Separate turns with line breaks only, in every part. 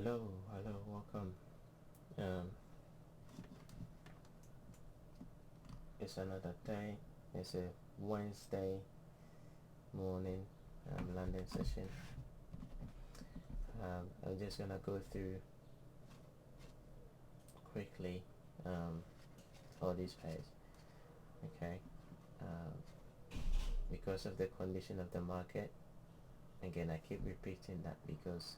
Hello, welcome. Um, it's another day. It's a Wednesday morning London session. I'm just gonna go through quickly all these pairs, okay? Um, because of the condition of the market, again, I keep repeating that because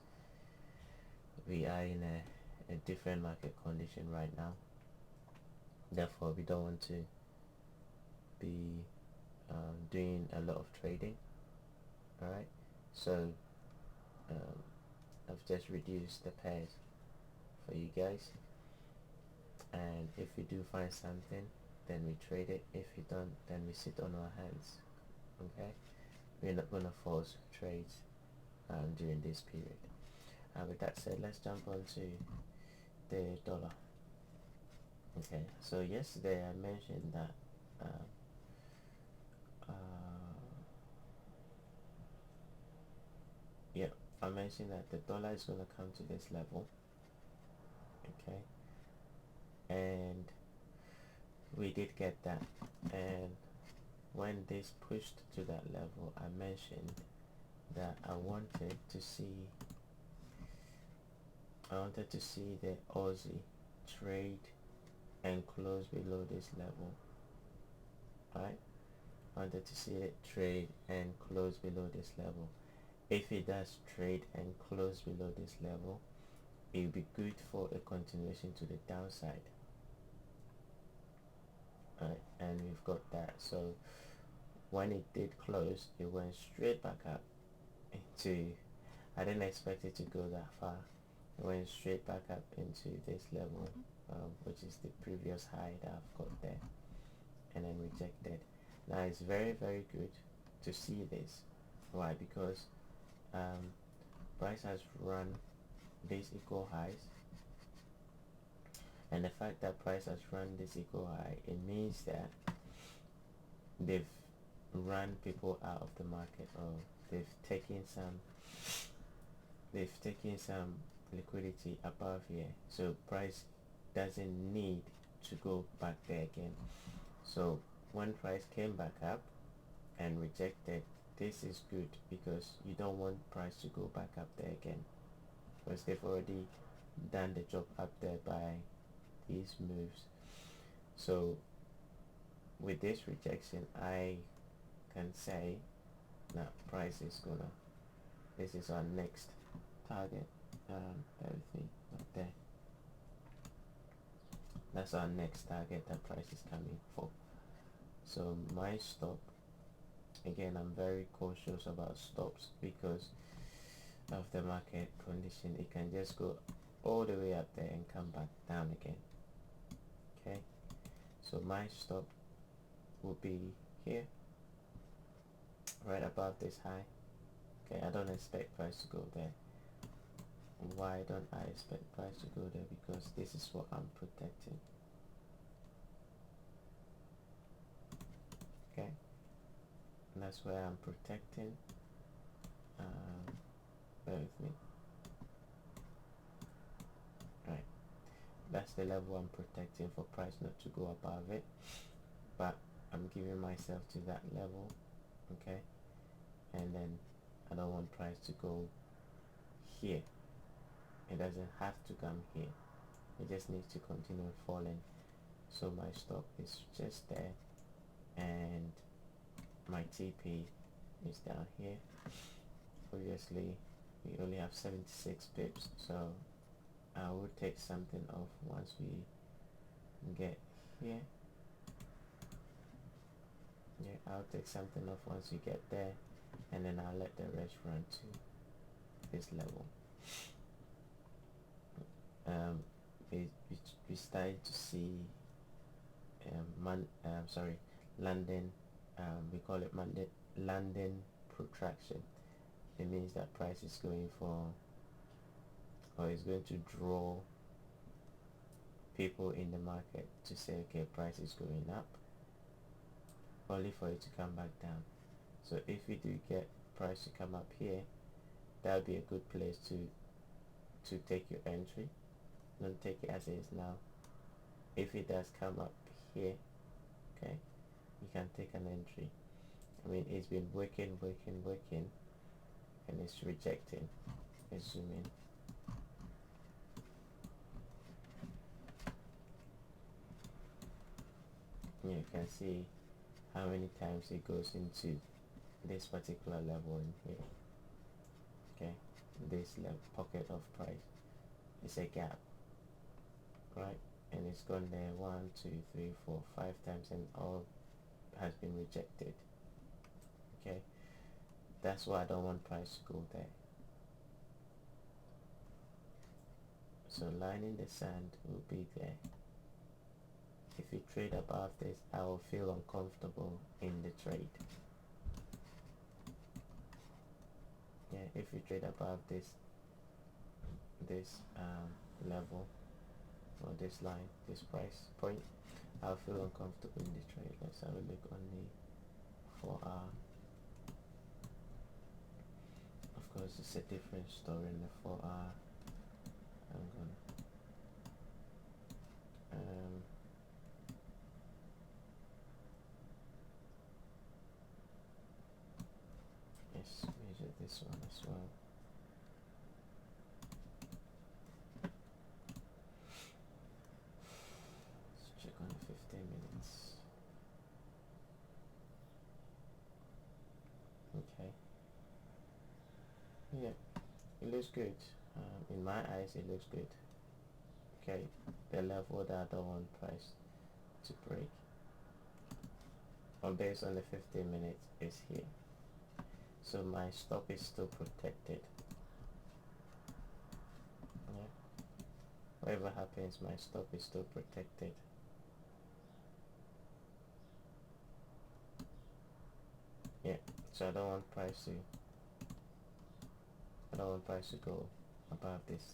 we are in a different market condition right now. Therefore, we don't want to be doing a lot of trading. All right, so um, I've just reduced the pairs for you guys, and if we do find something, then we trade it. If we don't, then we sit on our hands. Okay, we're not gonna force trades during this period. With that said, let's jump onto the dollar. Okay, so yesterday I mentioned that uh, yeah, I mentioned that the dollar is gonna come to this level. Okay, and we did get that, and when this pushed to that level, I mentioned that I wanted to see the Aussie trade and close below this level. Right, I wanted to see it trade and close below this level. If it does trade and close below this level, it will be good for a continuation to the downside. Right, and we've got that. So when it did close, it went straight back up into, I didn't expect it to go that far. It went straight back up into this level, which is the previous high that I've got there, and then rejected. Now it's very good to see this. Why? Because price has run these equal highs, and the fact that price has run this equal high, it means that they've run people out of the market, or they've taken some liquidity above here, so price doesn't need to go back there again. So when price came back up and rejected, this is good because you don't want price to go back up there again, because they've already done the job up there by these moves. So with this rejection, I can say now price is gonna, this is our next target. Everything up there, that's our next target that price is coming for. So my stop, again, I'm very cautious about stops because of the market condition. It can just go all the way up there and come back down again. Okay, so my stop will be here, right above this high. Okay, I don't expect price to go there. Why don't I expect price to go there? Because this is what I'm protecting. Okay, and that's where I'm protecting. Bear with me. Right, that's the level I'm protecting for price not to go above it, but I'm giving myself to that level. Okay, and then I don't want price to go here. It doesn't have to come here, it just needs to continue falling. So my stop is just there, and my TP is down here. Obviously we only have 76 pips, so I will take something off once we get here. Yeah, I'll take something off once we get there, and then I'll let the rest run to this level. We started to see London, we call it London protraction. It means that price is going for, or is going to draw people in the market to say, okay, price is going up, only for it to come back down. So if we do get price to come up here, that would be a good place to to take your entry. Don't take it as it is now. If it does come up here, okay, you can take an entry. I mean, it's been working, and it's rejecting. Let's zoom in. You can see how many times it goes into this particular level in here. Okay, this pocket of price is a gap, right? And it's gone there 1, 2, 3, 4, 5 times, and all has been rejected. Okay, that's why I don't want price to go there. So line in the sand will be there. If you trade above this, I will feel uncomfortable in the trade. Yeah, if you trade above this level, or this line, this price point, I'll feel uncomfortable in the trade. Let's have a look on the 4-hour. Of course, it's a different story in the 4-hour. I'm gonna let's measure this one as well. Let's check on the 15 minutes. Okay. Yeah, it looks good. In my eyes, it looks good. Okay, the level that I don't want price to break, or based on the 15 minutes, is here. So my stop is still protected. Yeah. Whatever happens, my stop is still protected. Yeah. So I don't want price to go above this.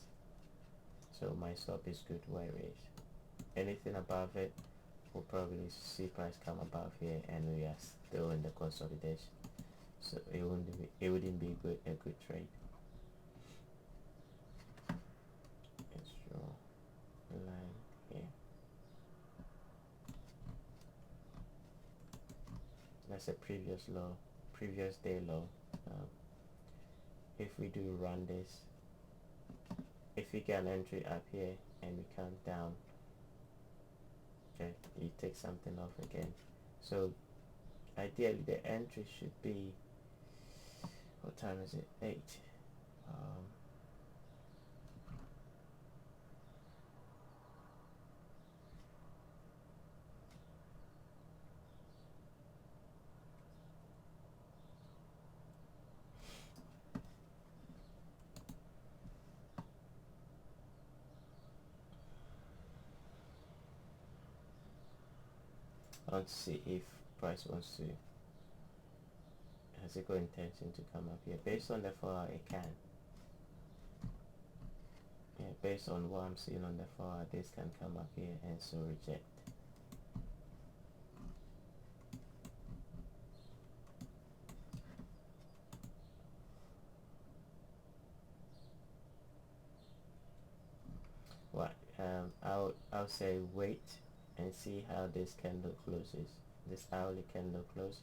So my stop is good where it is. Anything above it, we'll probably see price come above here, and we are still in the consolidation. So it wouldn't be a good trade. Let's draw a line here. That's a previous day low. If we do run this, if we get an entry up here and we count down, okay, you take something off again. So ideally the entry should be, what time is it? 8. I want to see if price wants to, has it got intention to come up here. Based on the 4-hour, it can. Yeah, based on what I'm seeing on the 4-hour, this can come up here and so reject. What? I'll say wait and see how this candle closes. This hourly candle close.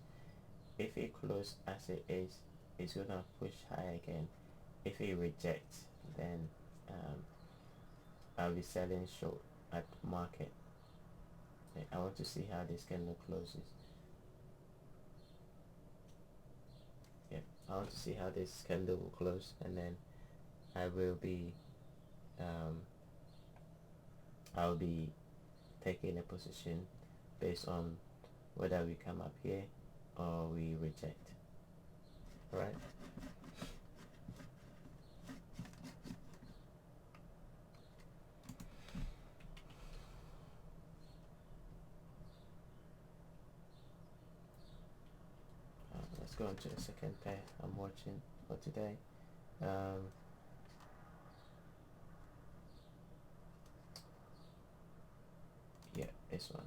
If it closes as it is, it's gonna push high again. If it rejects, then I'll be selling short at market. Okay, I want to see how this candle closes. Yeah, I want to see how this candle will close, and then I will be I'll be taking a position based on whether we come up here or we reject. Alright? Let's go into the second pair I'm watching for today. Yeah, this one.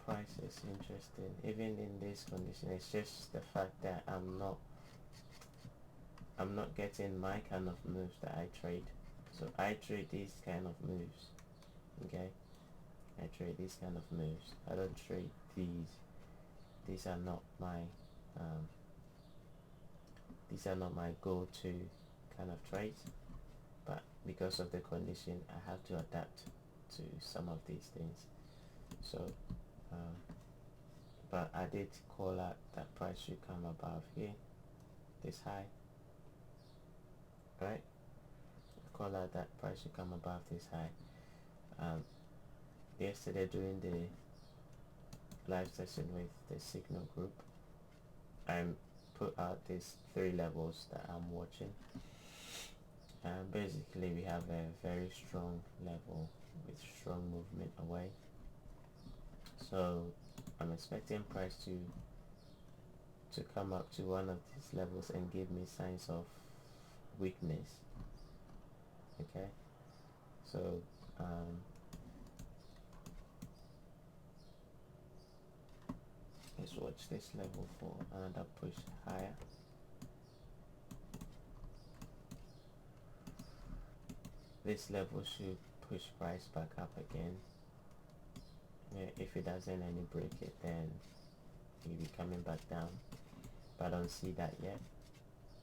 Price is interesting. Even in this condition, it's just the fact that I'm not I'm not getting my kind of moves that I trade. So I trade these kind of moves. Okay, I trade these kind of moves. I don't trade these. These are not my go-to kind of trades, but because of the condition I have to adapt to some of these things. So but I did call out that price should come above here, this high, right? Call out that price should come above this high. Yesterday during the live session with the signal group, I put out these 3 levels that I'm watching, and basically we have a very strong level with strong movement away. So I'm expecting price to come up to one of these levels and give me signs of weakness. Okay, so let's watch this level for another push higher. This level should push price back up again. If it doesn't any break it, then you'll be coming back down, but I don't see that yet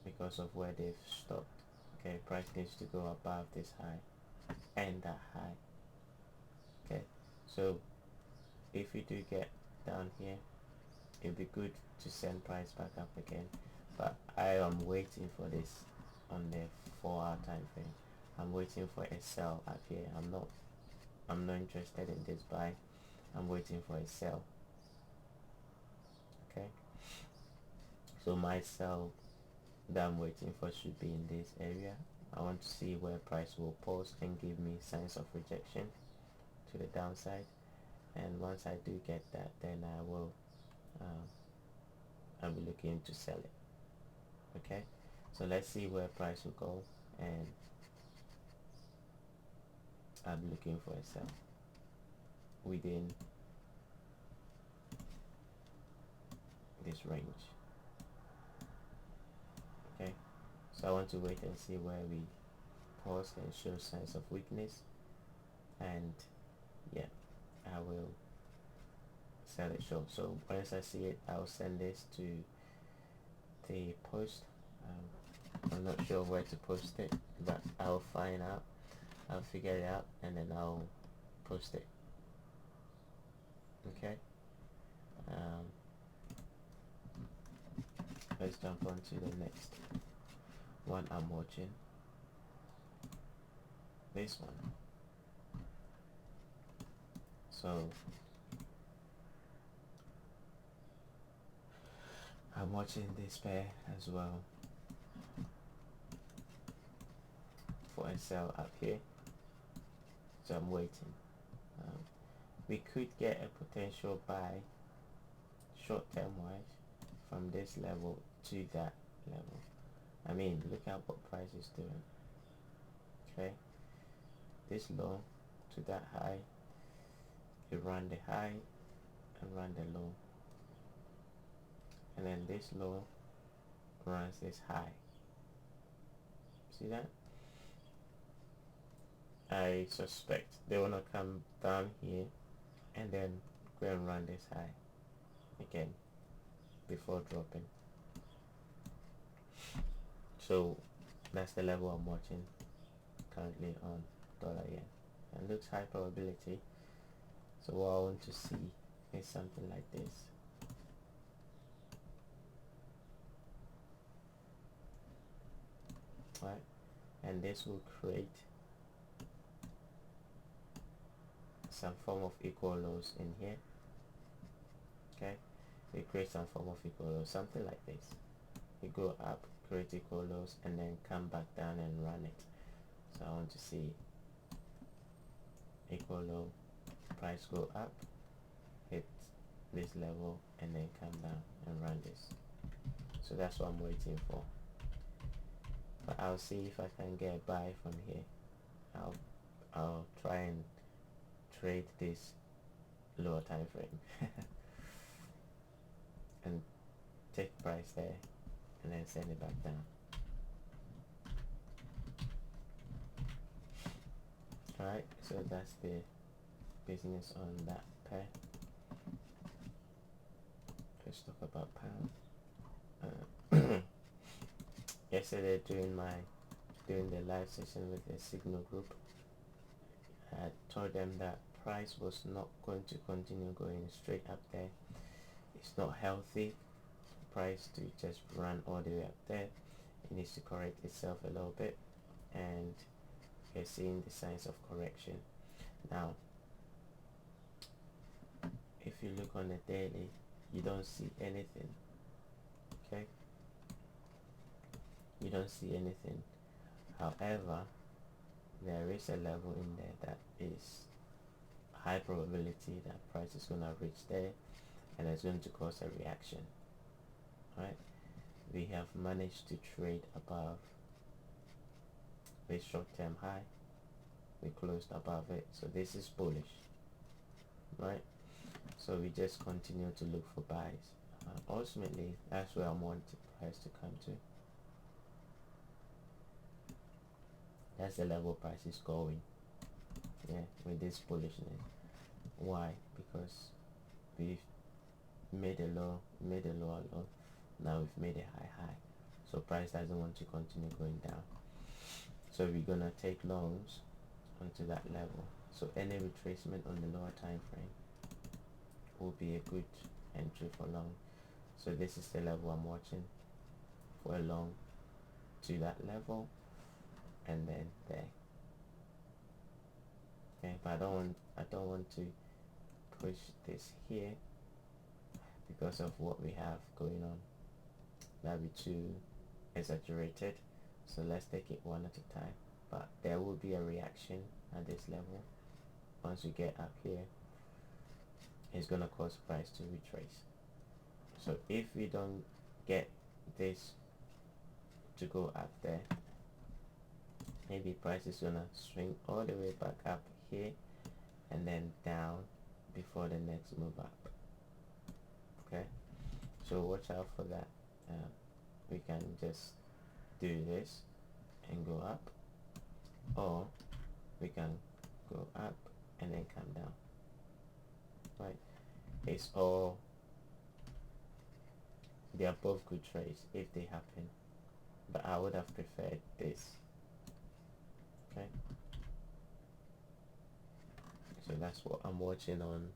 because of where they've stopped. Okay, price needs to go above this high and that high. Okay, so if you do get down here, it'd be good to send price back up again, but I am waiting for this on the 4-hour time frame. I'm waiting for a sell up here. I'm not interested in this buy. I'm waiting for a sell. Okay, so my sell that I'm waiting for should be in this area. I want to see where price will pause and give me signs of rejection to the downside, and once I do get that, then I'll be looking to sell it. Okay, so let's see where price will go, and I'm looking for a sell within this range. Okay, so I want to wait and see where we pause and show signs of weakness, and yeah, I will sell it short. So once I see it, I'll send this to the post. I'm not sure where to post it, but I'll find out. I'll figure it out, and then I'll post it. Okay, let's jump on to the next one I'm watching. This one. So I'm watching this pair as well for a sell up here, so I'm waiting. We could get a potential buy short-term wise from this level to that level. I mean, look at what price is doing. Okay, this low to that high, you run the high and run the low, and then this low runs this high. See that? I suspect they wanna come down here and then go and run this high again before dropping. So that's the level I'm watching currently on dollar yen, and looks high probability. So what I want to see is something like this. Right, and this will create some form of equal lows in here. Okay, we create some form of equal lows, something like this. You go up, create equal lows, and then come back down and run it. So I want to see equal low, price go up, hit this level, and then come down and run this. So that's what I'm waiting for, but I'll see if I can get a buy from here. I'll try and trade this lower time frame and take price there and then send it back down. Alright, so that's the business on that pair. Let's talk about pound. Yesterday during the live session with the Signal group, I told them that price was not going to continue going straight up there. It's not healthy price to just run all the way up there. It needs to correct itself a little bit, and you're seeing the signs of correction now. If you look on the daily, you don't see anything. Okay, you don't see anything. However, there is a level in there that is high probability that price is going to reach there, and it's going to cause a reaction. Right, we have managed to trade above the short-term high. We closed above it, so this is bullish, right? So we just continue to look for buys. Ultimately, that's where I want the price to come to. That's the level price is going, yeah, with this bullishness. Why? Because we've made a low, low. Now we've made a high. So price doesn't want to continue going down. So we're gonna take longs onto that level. So any retracement on the lower time frame will be a good entry for long. So this is the level I'm watching for a long, to that level, and then there. Okay, but I don't want to push this here because of what we have going on. That'd be too exaggerated. So let's take it one at a time. But there will be a reaction at this level. Once we get up here, it's gonna cause price to retrace. So if we don't get this to go up there, maybe price is gonna swing all the way back up here and then down before the next move up. Okay, so watch out for that. We can just do this and go up, or we can go up and then come down. Right, it's all, they are both good trades if they happen, but I would have preferred this. Okay, so that's what I'm watching on.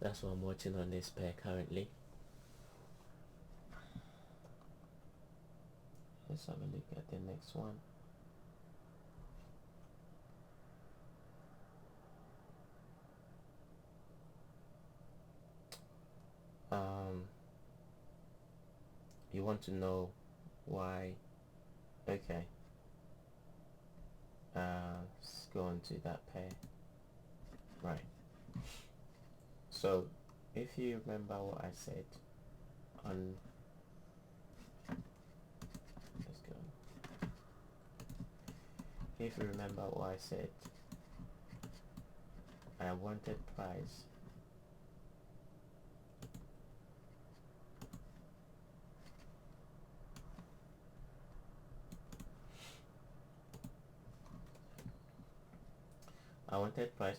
That's what I'm watching on this pair currently. Let's have a look at the next one. You want to know why? Okay. Let's go on to that pair. Right. So, if you remember what I said on, let's go. If you remember what I said, I wanted price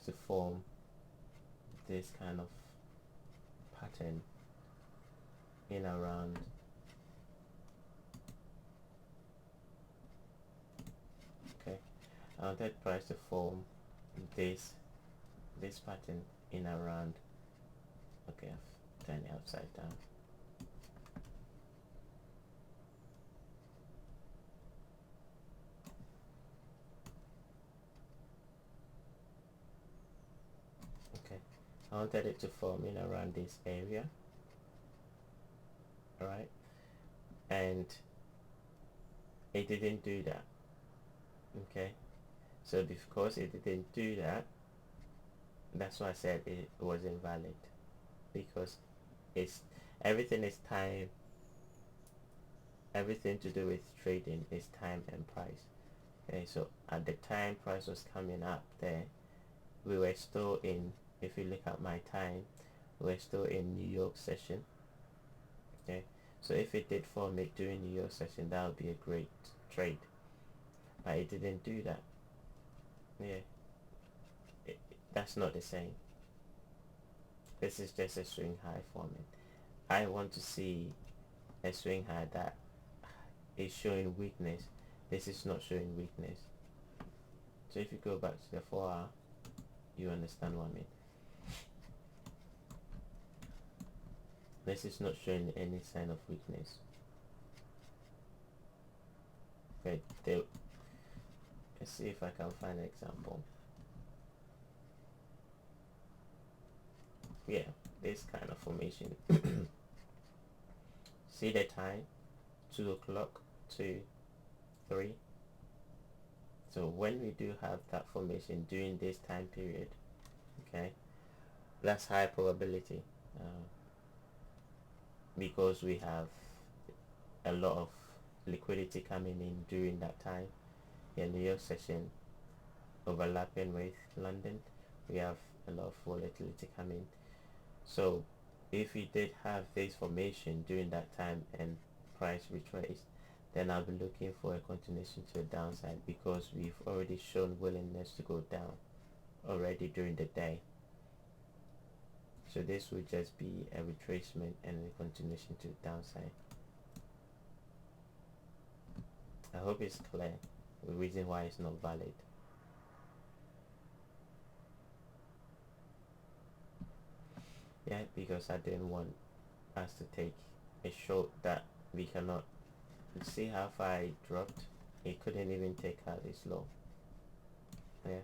to form this kind of pattern in around I wanted price to form this pattern in around, okay, I've turned it upside down. Okay, I wanted it to form in around this area. Alright, and it didn't do that. Okay, so because it didn't do that, that's why I said it was invalid, because it's everything is time. Everything to do with trading is time and price. Okay, so at the time price was coming up there, we were still in, if you look at my time, we're still in New York session. Okay, so if it did form it during New York session, that would be a great trade, but it didn't do that. yeah, that's not the same. This is just a swing high forming. I want to see a swing high that is showing weakness. This is not showing weakness. So if you go back to the 4-hour, you understand what I mean. This is not showing any sign of weakness. Okay, let's see if I can find an example. Yeah, this kind of formation. See the time, 2 o'clock, 2, 3. So when we do have that formation during this time period, okay, that's high probability, because we have a lot of liquidity coming in during that time. In New York session overlapping with London, we have a lot of volatility coming. So if we did have this formation during that time and price retraced, then I'll be looking for a continuation to the downside, because we've already shown willingness to go down already during the day. So this would just be a retracement and a continuation to the downside. I hope it's clear the reason why it's not valid. Yeah, because I didn't want us to take a short that we cannot. See how far it dropped? It couldn't even take out this low. Yeah,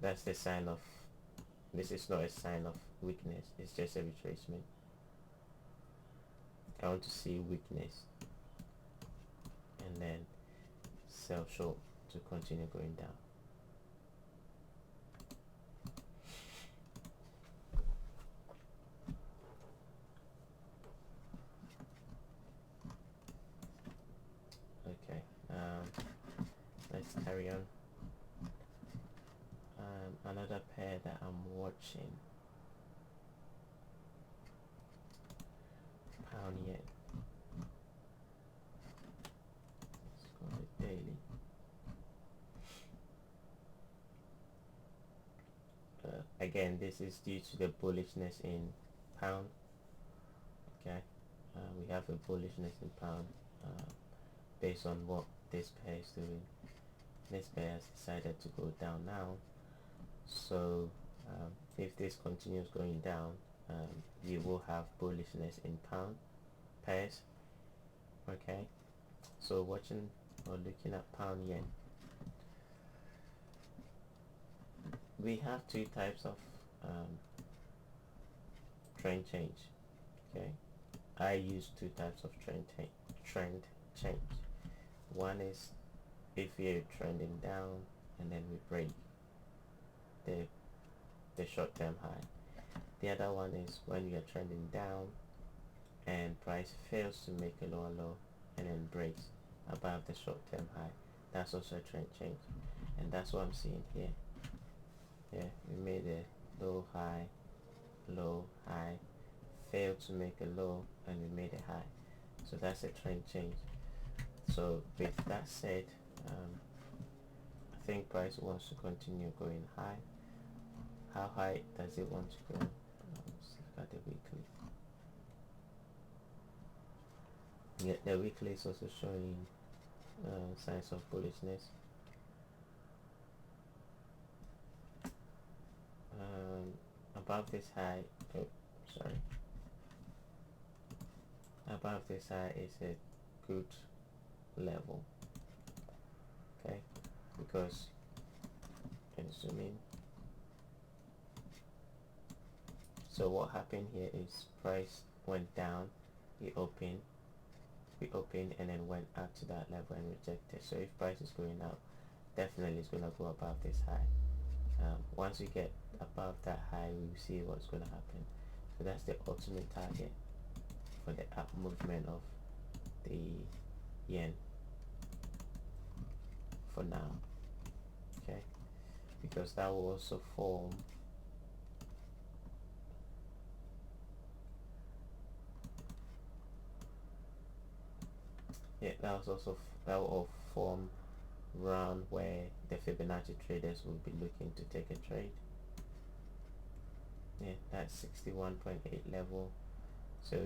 that's the sign of, this is not a sign of weakness, it's just a retracement. I want to see weakness and then sell short to continue going down. Okay, let's carry on. Another pair that I'm watching, pound yen. Let's go to daily. Again, this is due to the bullishness in pound. Okay, we have a bullishness in pound based on what this pair is doing. This pair has decided to go down now. So if this continues going down, you will have bullishness in pound pairs. Okay, so watching or looking at pound yen, we have two types of trend change. Okay, I use two types of trend change. One is if you're trending down and then we break the short-term high. The other one is when we are trending down and price fails to make a lower low and then breaks above the short-term high. That's also a trend change, and that's what I'm seeing here. Yeah, we made a low high, failed to make a low, and we made a high. So that's a trend change. So with that said, I think price wants to continue going high. How high does it want to go? Let's look at the weekly. Yeah, the weekly is also showing signs of bullishness. Above this high, above this high is a good level. Okay, because can zoom in. So what happened here is price went down, we opened, and then went up to that level and rejected. So if price is going up, definitely it's going to go above this high. Once we get above that high, we will see what's going to happen. So that's the ultimate target for the up movement of the yen for now. Okay, because that will also form that will form round where the Fibonacci traders will be looking to take a trade. Yeah, that's 61.8 level. So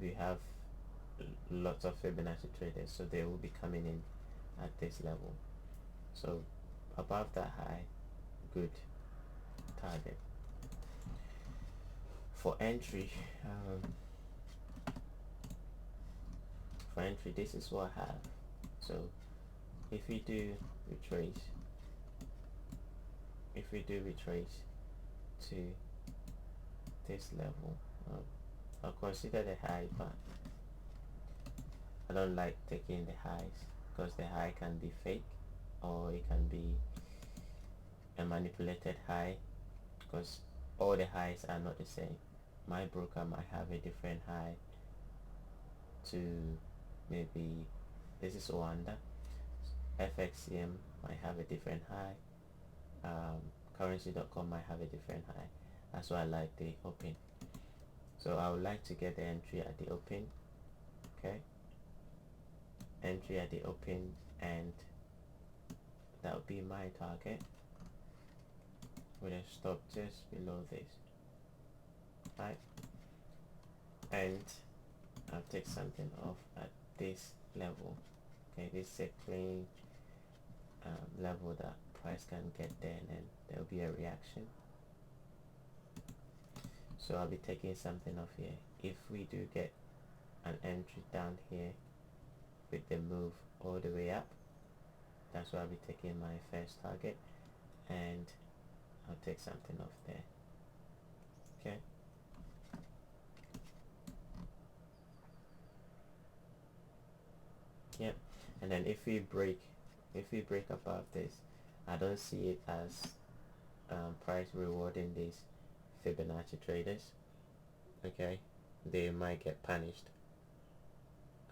we have lots of Fibonacci traders, so they will be coming in at this level. So above that high, good target. For entry, this is what I have. So if we do retrace to this level, I'll consider the high, but I don't like taking the highs because the high can be fake or it can be a manipulated high, because all the highs are not the same. My broker might have a different high to, maybe this is Oanda, FXCM might have a different high, currency.com might have a different high. That's why I like the open. So I would like to get the entry at the open. Okay, entry at the open, and that would be my target with a stop just below this, right? And I'll take something off at this level. Okay, this is a clean level that price can get there, and then there will be a reaction. So I'll be taking something off here. If we do get an entry down here with the move all the way up, that's why I'll be taking my first target, and I'll take something off there. Okay, yep. And then if we break above this, I don't see it as price rewarding these Fibonacci traders. Okay, they might get punished.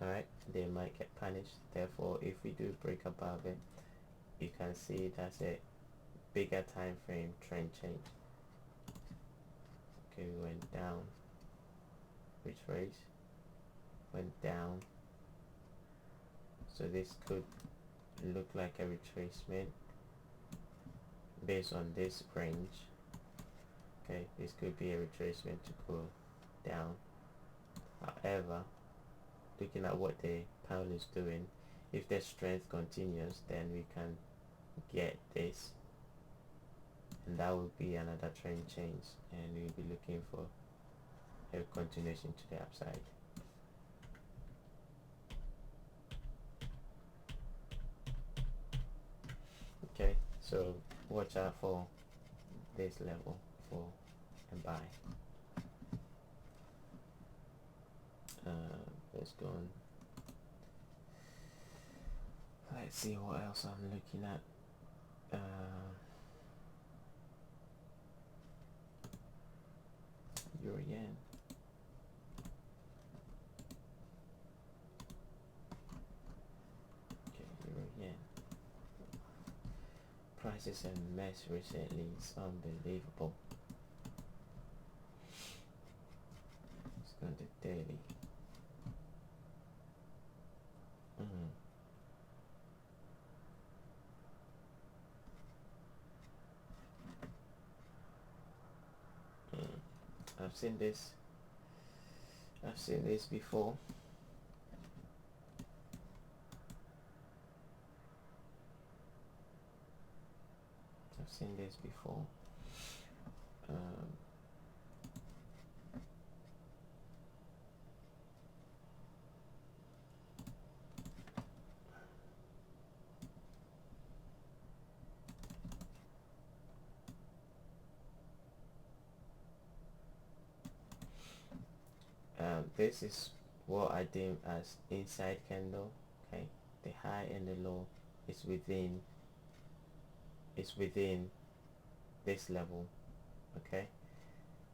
Alright, they might get punished. Therefore, if we do break above it, you can see that's a bigger time frame trend change. Okay, we went down, retrace, went down. So this could look like a retracement based on this range. Okay, this could be a retracement to go down. However, looking at what the pound is doing, if the strength continues, then we can get this, and that will be another trend change, and we'll be looking for a continuation to the upside. Okay, so watch out for this level for a buy. Let's go on. Let's see what else I'm looking at. Euro yen. Okay, Euro yen. Price is a mess recently. It's unbelievable. Let's go to daily. I've seen this before. This is what I deem as inside candle. Okay, the high and the low is within this level. Okay,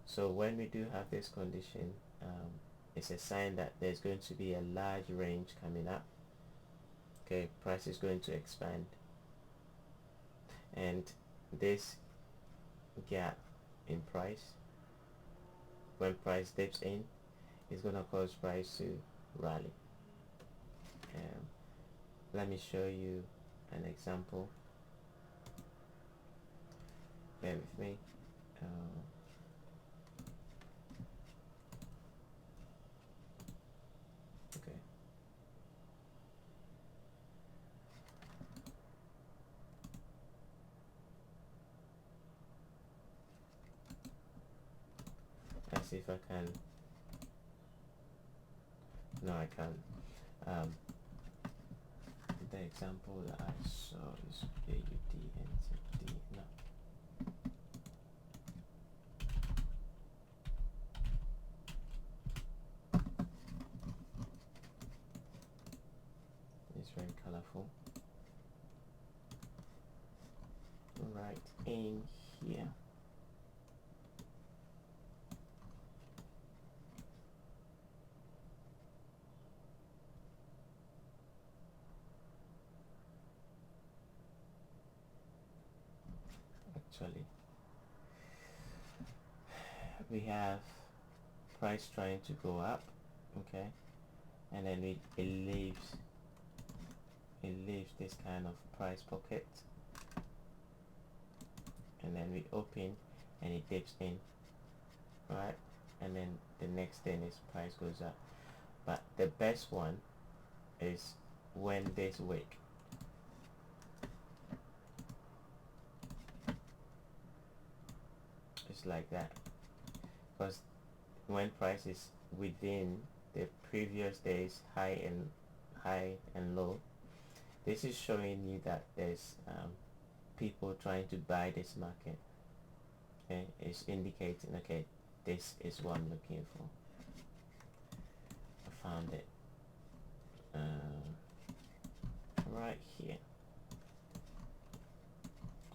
so when we do have this condition, it's a sign that there's going to be a large range coming up. Okay, price is going to expand, and this gap in price, when price dips in, is going to cause price to rally. Let me show you an example. Bear with me. Okay. Let's see if I can. No, I can't. The example that I saw is AUDNZD. No. It's very colorful. Right in here. Actually, we have price trying to go up, okay, and then it leaves this kind of price pocket, and then we open and it dips in, right, and then the next thing is price goes up. But the best one is when this wick is like that, because when price is within the previous day's high and low, this is showing you that there's people trying to buy this market. Okay, it's indicating, okay, this is what I'm looking for. I found it right here.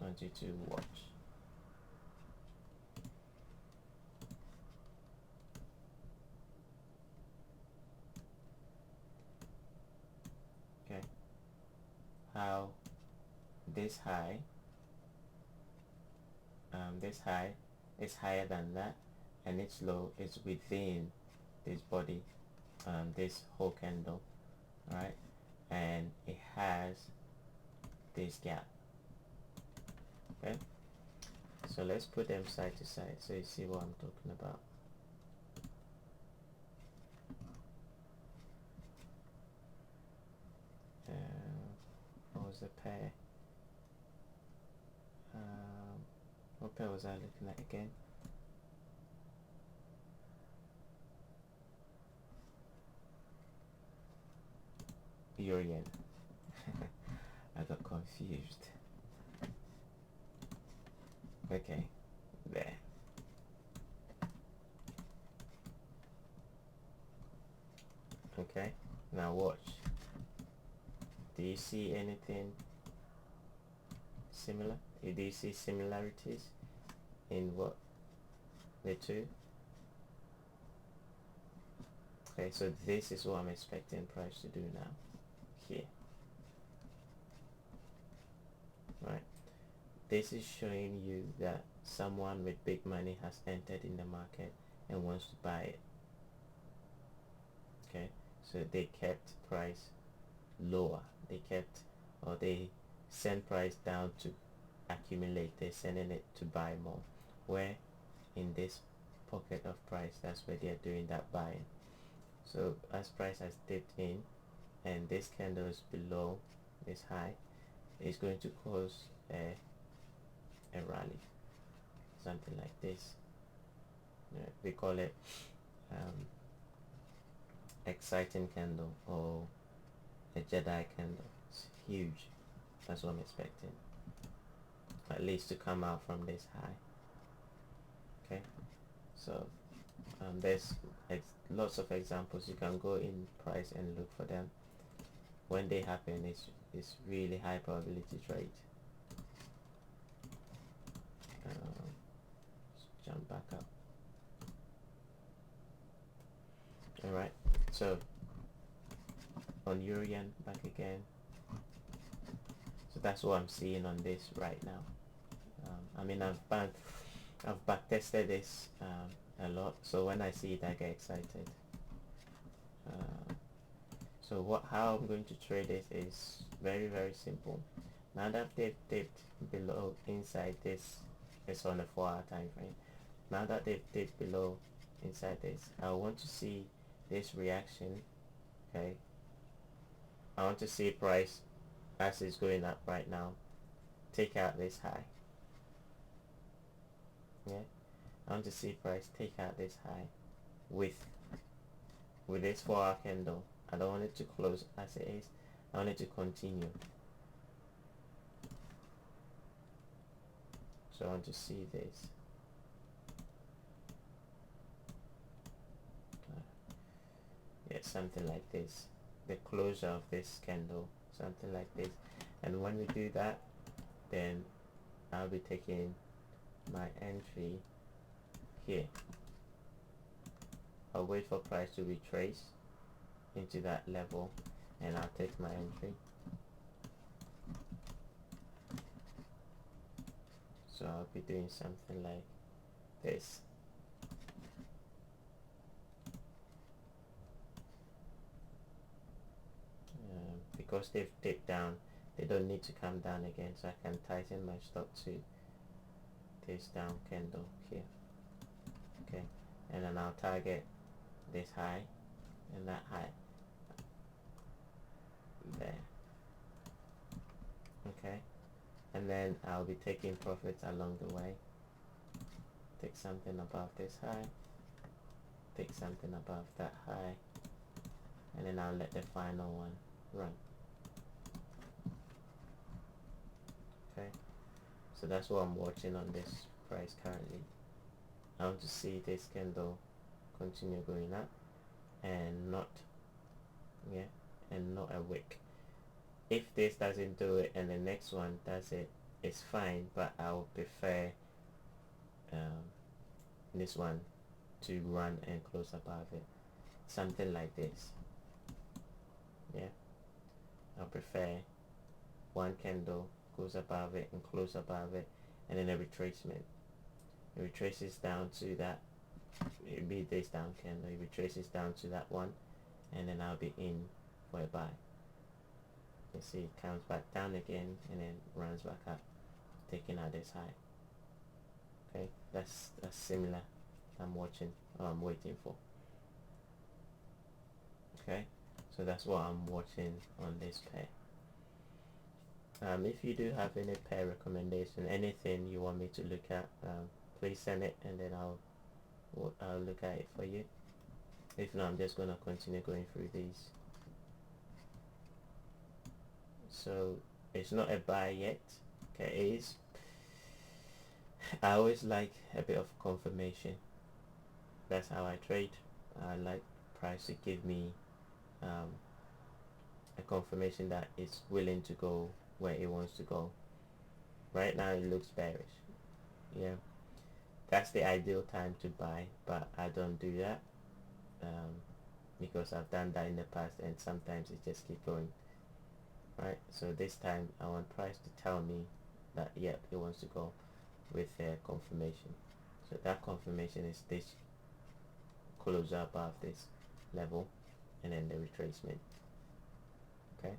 I want you to watch. Okay, how this high is higher than that, and its low is within this body, this whole candle, right, and it has this gap. Okay, so let's put them side to side so you see what I'm talking about. What was the pair? What pair was I looking at again? Urian. I got confused. Okay, there. Okay, now watch. Do you see anything similar? Do you see similarities in what the two? Okay, so this is what I'm expecting price to do now here, right? This is showing you that someone with big money has entered in the market and wants to buy it. Okay, so they kept price lower, they send price down to accumulate, they're sending it to buy more, where in this pocket of price, that's where they're doing that buying. So as price has dipped in and this candle is below this high, it's going to cause a rally, something like this. We call it exciting candle or a Jedi candle. It's huge. That's what I'm expecting, at least to come out from this high. Okay, so there's lots of examples. You can go in price and look for them. When they happen, it's really high probability trade. Let's jump back up. Alright, so on Urian, back again. So that's what I'm seeing on this right now. I mean, I've back tested this a lot, so when I see it I get excited. So how I'm going to trade it is very simple. Now that they've dipped below inside this, it's on a 4-hour time frame. Now that they've dipped below inside this, I want to see this reaction. Okay, I want to see price as it's going up right now take out this high. Yeah, I want to see price take out this high with this 4-hour candle. I don't want it to close as it is. I want it to continue. So I want to see this. Yeah, something like this. The closure of this candle, something like this. And when we do that, then I'll be taking my entry here. I'll wait for price to retrace into that level, and I'll take my entry. So I'll be doing something like this. Because they've dipped down, they don't need to come down again, so I can tighten my stop to this down candle here. Okay, and then I'll target this high and that high there. Okay, and then I'll be taking profits along the way. Take something above this high, take something above that high, and then I'll let the final one run. Okay, so that's what I'm watching on this price currently. I want to see this candle continue going up and not a wick. If this doesn't do it and the next one does it, it's fine, but I would prefer this one to run and close above it, something like this. Yeah, I prefer one candle goes above it and close above it, and then a retracement. It retraces down to that, it'll be this down candle, it retraces down to that one, and then I'll be in for a buy. You see it comes back down again and then runs back up, taking out this high. Okay, that's similar. I'm waiting for. Okay, so that's what I'm watching on this pair. If you do have any pair recommendation, anything you want me to look at, please send it, and then I'll look at it for you. If not, I'm just gonna continue going through these. So it's not a buy yet. Okay, it is. I always like a bit of confirmation. That's how I trade. I like price to give me a confirmation that it's willing to go where it wants to go. Right now it looks bearish. Yeah, that's the ideal time to buy, but I don't do that because I've done that in the past, and sometimes it just keeps going. Right, so this time I want price to tell me that yep, it wants to go with a confirmation. So that confirmation is this closer above this level, and then the retracement. Okay,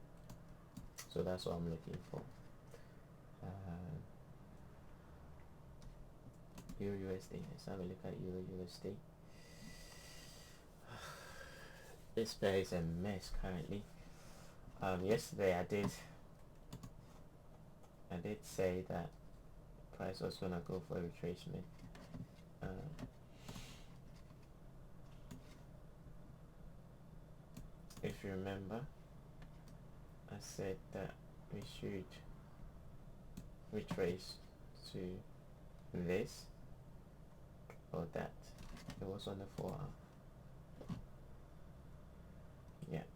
so that's what I'm looking for. Euro USD. Let's have a look at Euro USD. This pair is a mess currently. Yesterday I did say that price was gonna go for a retracement. If you remember, I said that we should retrace to this or that. It was on the 4-hour. Yeah,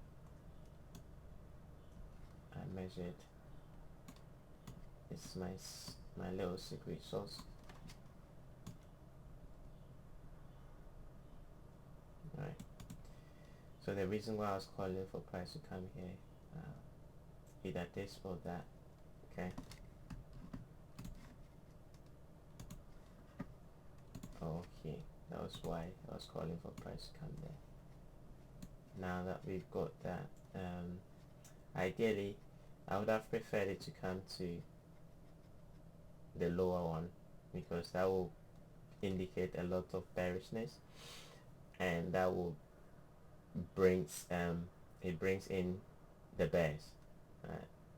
I measured. It's my little secret sauce. Right. So the reason why I was calling for price to come here, either this or that. Okay. Okay, that was why I was calling for price to come there. Now that we've got that, ideally I would have preferred it to come to the lower one, because that will indicate a lot of bearishness, and that will brings it brings in the bears,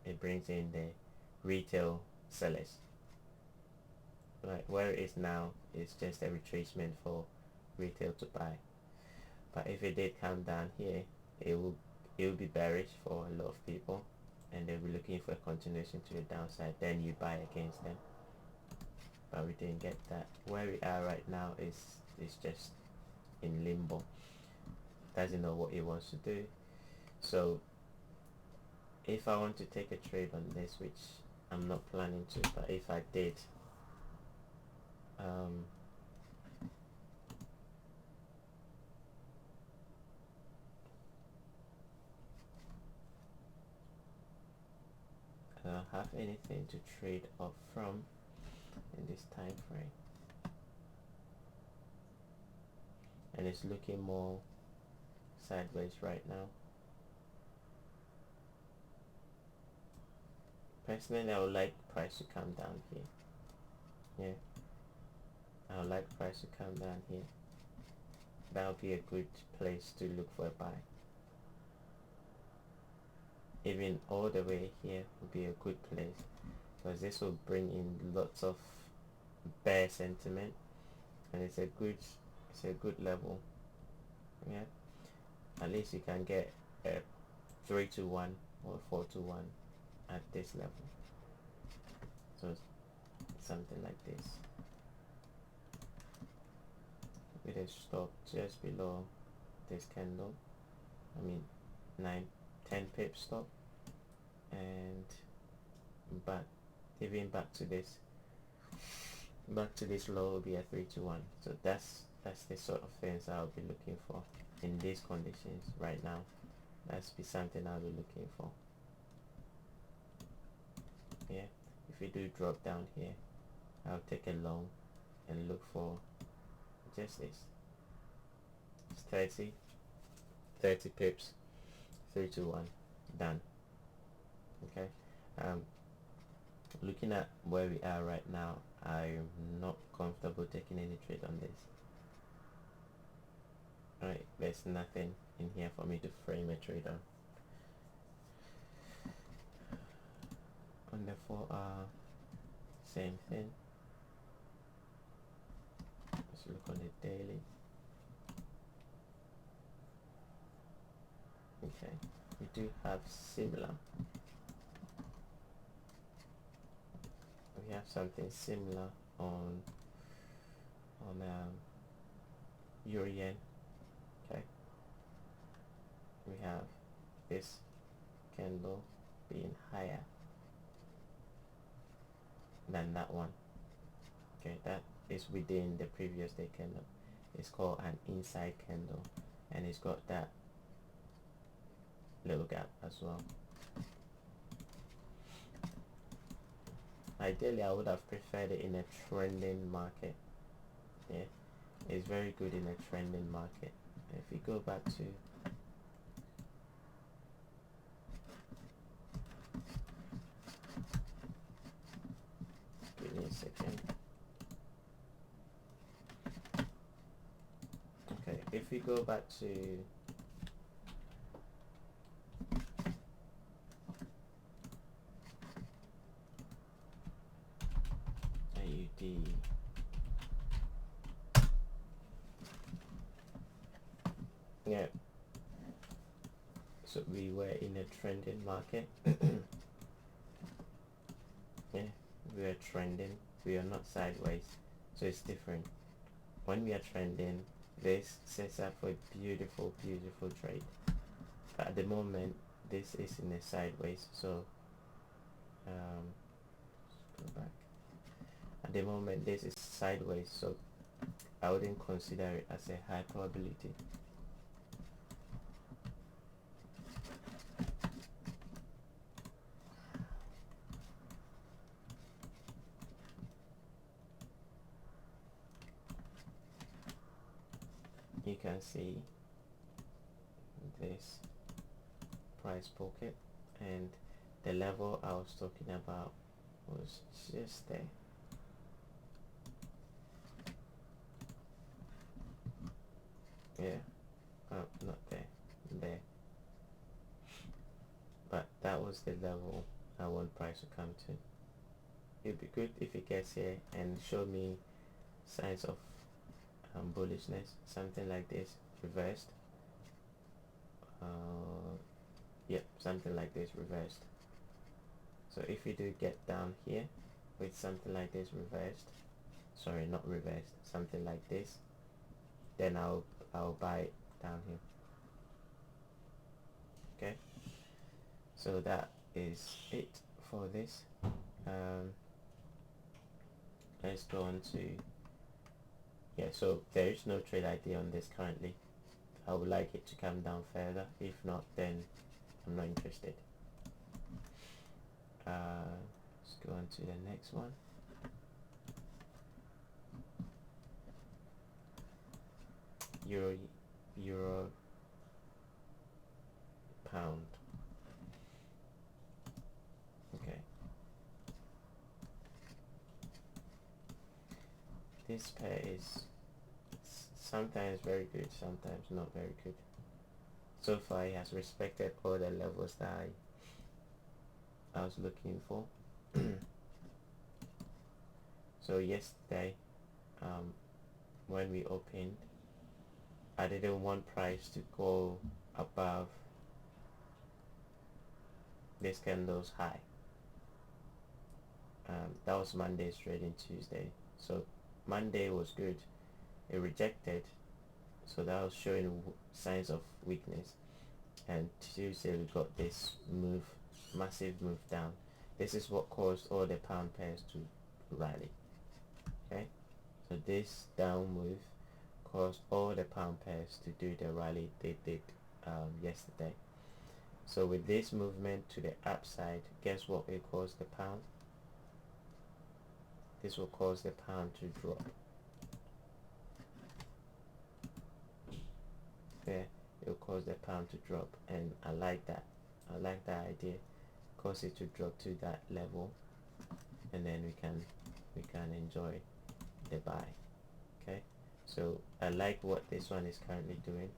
it brings in the retail sellers. Right, where it is now is just a retracement for retail to buy. But if it did come down here, it will be bearish for a lot of people, and they'll be looking for a continuation to the downside. Then you buy against them. But we didn't get that. Where we are right now is just in limbo. Doesn't know what it wants to do. So if I want to take a trade on this, which I'm not planning to, but if I did, I don't have anything to trade off from in this time frame, and it's looking more sideways right now. Personally, I would like price to come down here. I would like price to come down here. That would be a good place to look for a buy. Even all the way here would be a good place, because this will bring in lots of bear sentiment, and it's a good level. At least you can get a 3-to-1 or 4-to-1 at this level. So something like this, with a stop just below this candle. 9-10 pip stop, and even back to this low will be a 3-to-1. So that's the sort of things I'll be looking for in these conditions right now. That's be something I'll be looking for. If we do drop down here, I'll take a long and look for just this. It's 30 pips, 3-to-1, done. Okay. Looking at where we are right now, I'm not comfortable taking any trade on this. Alright, there's nothing in here for me to frame a trade on. On the 4-hour, same thing. Let's look on the daily. Okay, we do have similar. We have something similar on Euro yen. Okay, we have this candle being higher than that one. Okay, that is within the previous day candle. It's called an inside candle, and it's got that little gap as well. Ideally, I would have preferred it in a trending market. It's very good in a trending market. If we go back to give me a second. Okay, if we go back to AUD, so we were in a trending market. We are trending, we are not sideways, so it's different. When we are trending, this sets up for a beautiful trade, but at the moment this is in a sideways. So let's go back. At the moment this is sideways, so I wouldn't consider it as a high probability. You can see this price pocket, and the level I was talking about was just there. Yeah, not there, there. But that was the level I want price to come to. It'd be good if it gets here and show me signs of bullishness, something like this, reversed. Yep, something like this, reversed. So if you do get down here with something like this reversed, sorry, not reversed, something like this, then I'll buy it down here. Okay, so that is it for this. Let's go on to, yeah, so there is no trade idea on this currently. I would like it to come down further. If not, then I'm not interested. Let's go on to the next one. Euro pound. Okay, this pair is sometimes very good, sometimes not very good. So far it has respected all the levels that I was looking for. So yesterday, when we opened, I didn't want price to go above this candle's high. That was Monday's trading Tuesday. So Monday was good, it rejected, so that was showing signs of weakness, and Tuesday we got this move, massive move down. This is what caused all the pound pairs to rally. Okay, so this down move caused all the pound pairs to do the rally they did yesterday. So with this movement to the upside, guess what will cause the pound? This will cause the pound to drop. There, it will cause the pound to drop, and I like that. I like that idea. Cause it to drop to that level, and then we can enjoy the buy. Okay, so I like what this one is currently doing.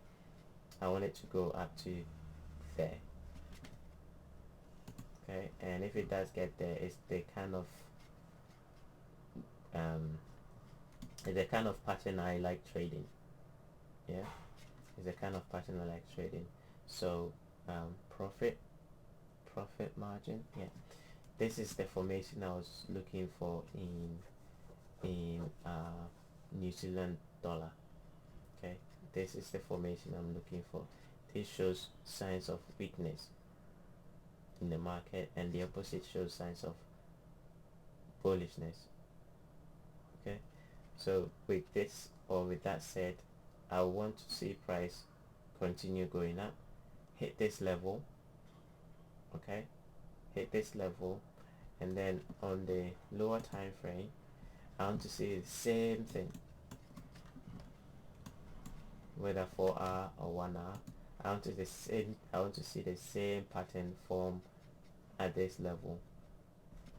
I want it to go up to there. Okay, and if it does get there, it's the kind of pattern I like trading. Yeah, it's the kind of pattern I like trading. So profit margin, yeah, this is the formation I was looking for in New Zealand dollar. Okay, this is the formation I'm looking for. This shows signs of weakness in the market, and the opposite shows signs of bullishness. Okay, so with this, or with that said, I want to see price continue going up, hit this level. Okay, hit this level, and then on the lower time frame I want to see the same thing, whether 4 hour or 1 hour. I want to see the same pattern form at this level,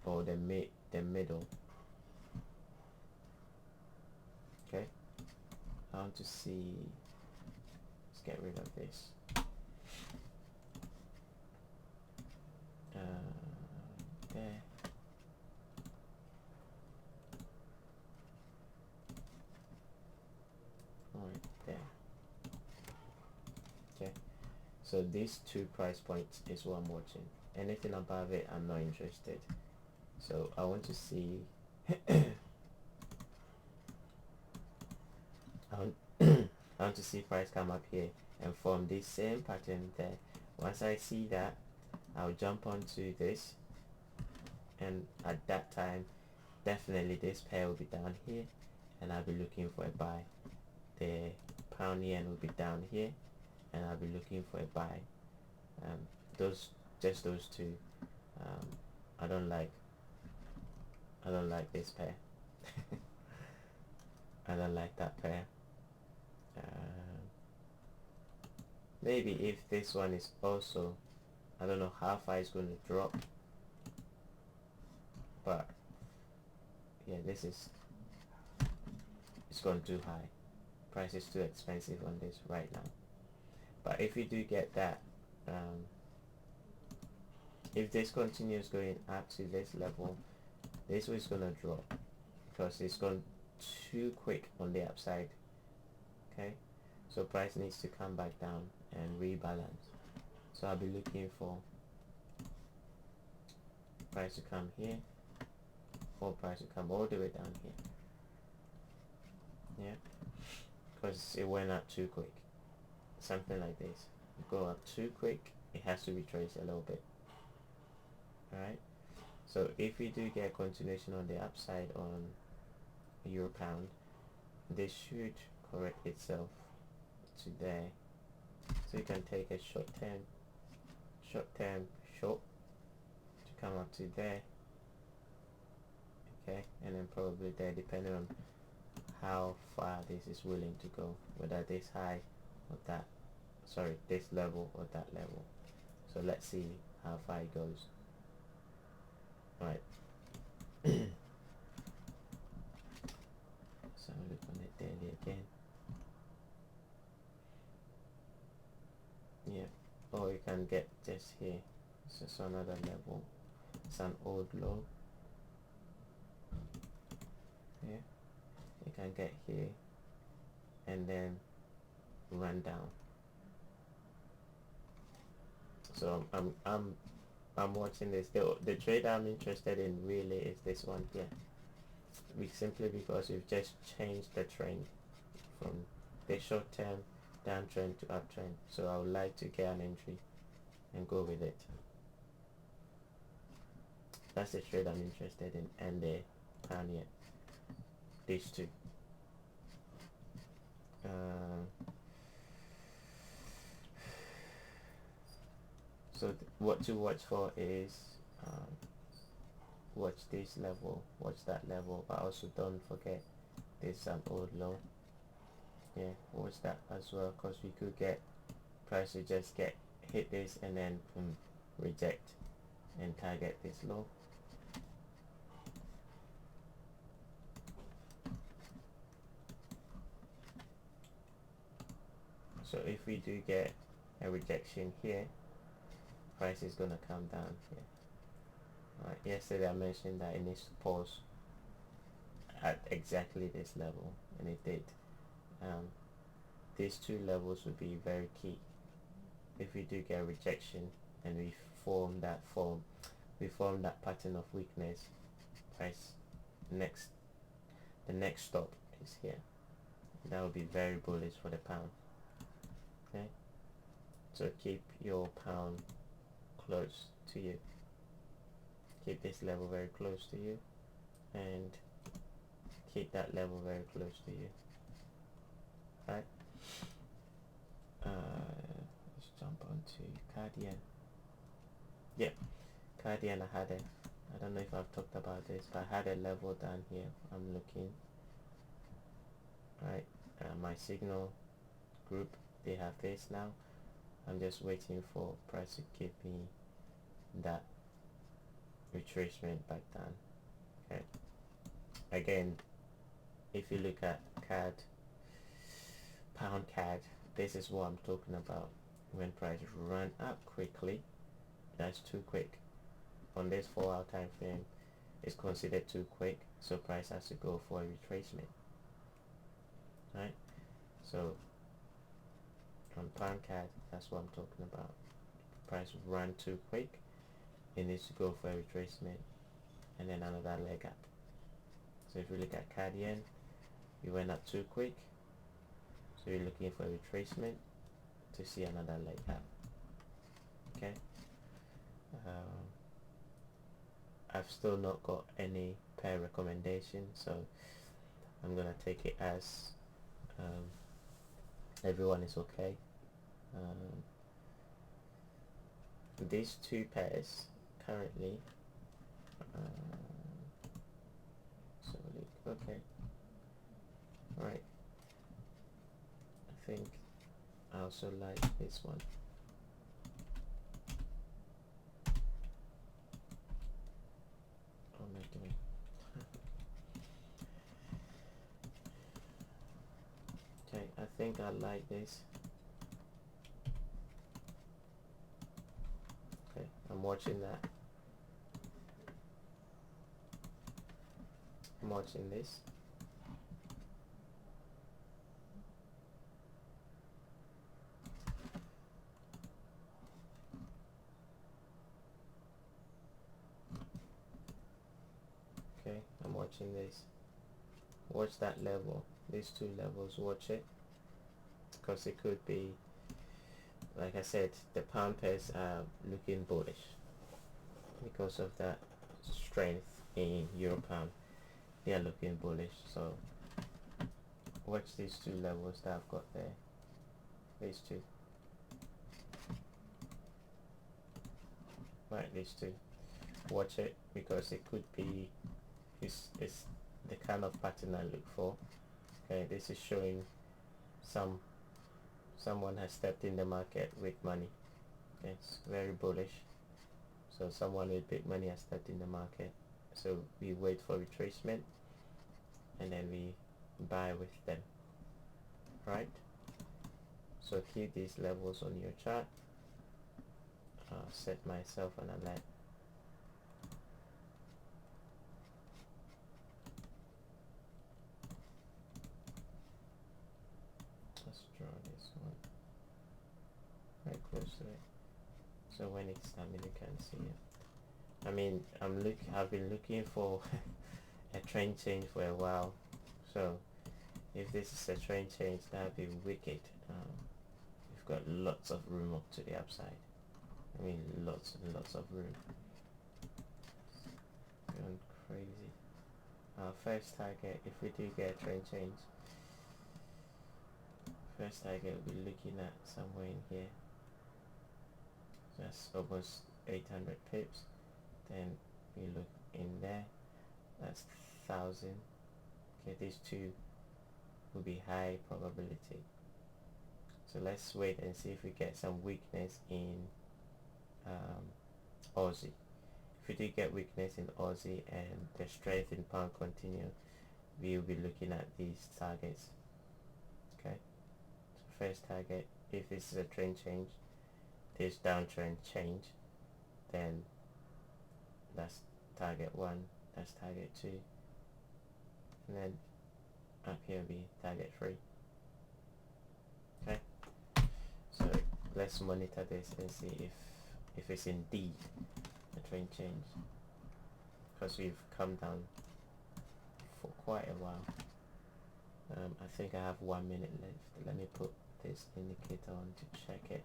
or the middle. Okay, I want to see, let's get rid of this. There. Right there. Okay, so these two price points is what I'm watching. Anything above it, I'm not interested. So I want to see I want to see price come up here and form this same pattern there. Once I see that, I'll jump onto this, and at that time definitely this pair will be down here, and I'll be looking for a buy. The pound yen will be down here, and I'll be looking for a buy. Those two. I don't like this pair. I don't like that pair. Maybe if this one is also, I don't know how far it's going to drop, this is, it's gone too high. Price is too expensive on this right now. But if you do get that, if this continues going up to this level, this is gonna drop because it's gone too quick on the upside. Okay, so price needs to come back down and rebalance. So I'll be looking for price to come here, or price to come all the way down here. Yeah, because it went up too quick. Something like this, go up too quick, it has to retrace a little bit. Alright, so if we do get continuation on the upside on euro pound, this should correct itself to there. So you can take a short term short to come up to there. Okay, and then probably there, depending on how far this is willing to go, whether this high or that, sorry, this level or that level. So let's see how far it goes. Right. So look on it daily again. Yeah, or you can get just here. It's just another level. It's an old low. Yeah, you can get here and then run down. So I'm watching this. The trade I'm interested in really is this one here. Simply because we've just changed the trend from the short term downtrend to uptrend. So I would like to get an entry and go with it. That's the trade I'm interested in, and the pound yen. These two. So what to watch for is watch this level, watch that level, but also don't forget this old low. Yeah, watch that as well, because we could get price to just hit this and then reject and target this low. So if we do get a rejection here, price is gonna come down here. Right, yesterday I mentioned that it needs to pause at exactly this level, and it did. These two levels would be very key. If we do get a rejection and we form that pattern of weakness, price the next stop is here. That would be very bullish for the pound. Okay, so keep your pound close to you. Keep this level very close to you, and keep that level very close to you. Right. Let's jump onto CAD yen. Yeah, CAD yen. I don't know if I've talked about this, but I had a level down here. I'm looking. Right, my signal group, they have this now. I'm just waiting for price to give me that retracement back down. Okay, again, if you look at CAD, pound CAD, this is what I'm talking about. When price run up quickly, that's too quick. On this 4-hour time frame, it's considered too quick, so price has to go for a retracement. Right, so on pound CAD, that's what I'm talking about. Price run too quick, it needs to go for a retracement and then another leg up. So if you look at CAD yen, you went up too quick, so you're looking for a retracement to see another leg up. Okay, I've still not got any pair recommendation, so I'm gonna take it as everyone is okay. These two pairs currently, okay, alright, I think I also like this one. What am I doing? not like this. Okay, I'm watching that. I'm watching this. Okay, I'm watching this. Watch that level, these two levels, watch it, because it could be, like I said, the pound pairs are looking bullish because of that strength in euro pound. They are looking bullish, so watch these two levels that I've got there, these two, right, these two, watch it, because it could be, it's the kind of pattern I look for. Okay, this is showing someone has stepped in the market with money. Okay, it's very bullish, so someone with big money has stepped in the market, so we wait for retracement and then we buy with them, right? So keep these levels on your chart. Set myself an alert. Let's draw this one right close to it, so when it's done you can see it. I mean, I've been looking for a trend change for a while, so if this is a trend change, that'd be wicked. We've got lots of room up to the upside. I mean, lots and lots of room. Going crazy. Our first target, if we do get a trend change, first target we'll be looking at somewhere in here. That's almost 800 pips. Then we look in there. That's 1,000. Okay, these two will be high probability. So let's wait and see if we get some weakness in Aussie. If we do get weakness in Aussie and the strength in pound continue, we will be looking at these targets. Okay, so first target, if this is a trend change, this downtrend change, then that's target 1, that's target 2, and then up here will be target 3. Okay, so let's monitor this and see if it's indeed a trend change, because we've come down for quite a while. I think I have 1 minute left. Let me put this indicator on to check it.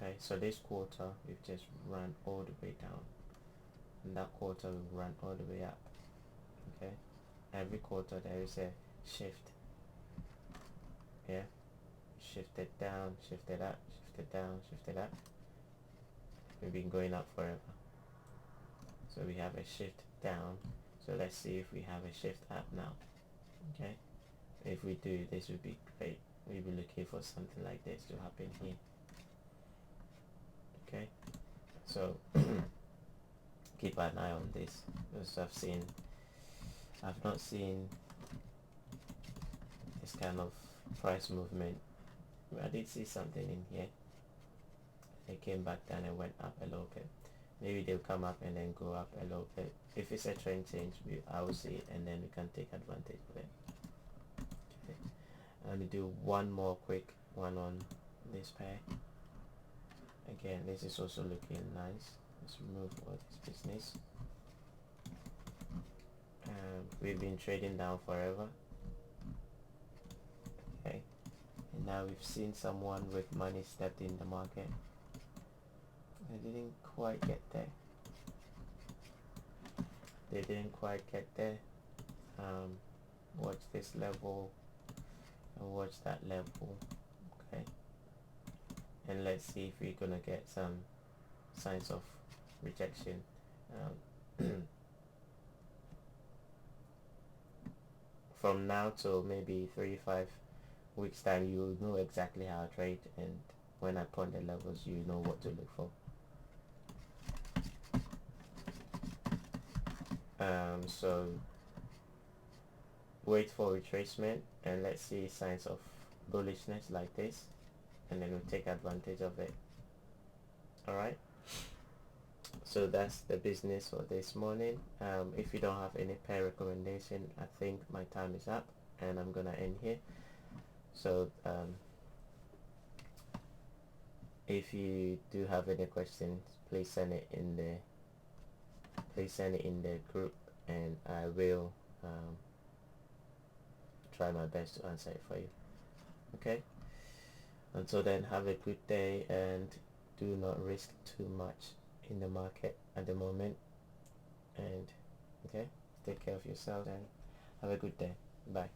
Okay, so this quarter we've just run all the way down, and that quarter will run all the way up. Okay, every quarter there is a shift. Yeah, shifted down, shifted up, shifted down, shifted up. We've been going up forever, so we have a shift down. So let's see if we have a shift up now. Okay, if we do, this would be great. We'll be looking for something like this to happen here. Okay, so keep an eye on this, because I've not seen this kind of price movement. I did see something in here. It came back down and went up a little bit. Maybe they'll come up and then go up a little bit. If it's a trend change, I will see it, and then we can take advantage of it. Okay. I'm gonna do one more quick one on this pair. Again, this is also looking nice. Let's remove all this business. We've been trading down forever. Okay, and now we've seen someone with money stepped in the market. They didn't quite get there. They didn't quite get there. Watch this level and watch that level. Okay, and let's see if we're gonna get some signs of rejection. From now till maybe 3-5 week's time you know exactly how I trade, and when I point the levels you know what to look for. So wait for retracement and let's see signs of bullishness like this, and then we'll take advantage of it. Alright, so that's the business for this morning. If you don't have any pair recommendation, I think my time is up and I'm gonna end here. So if you do have any questions, please send it in the group, and I will try my best to answer it for you. Okay, until then, have a good day and do not risk too much in the market at the moment. And okay, take care of yourself and have a good day. Bye.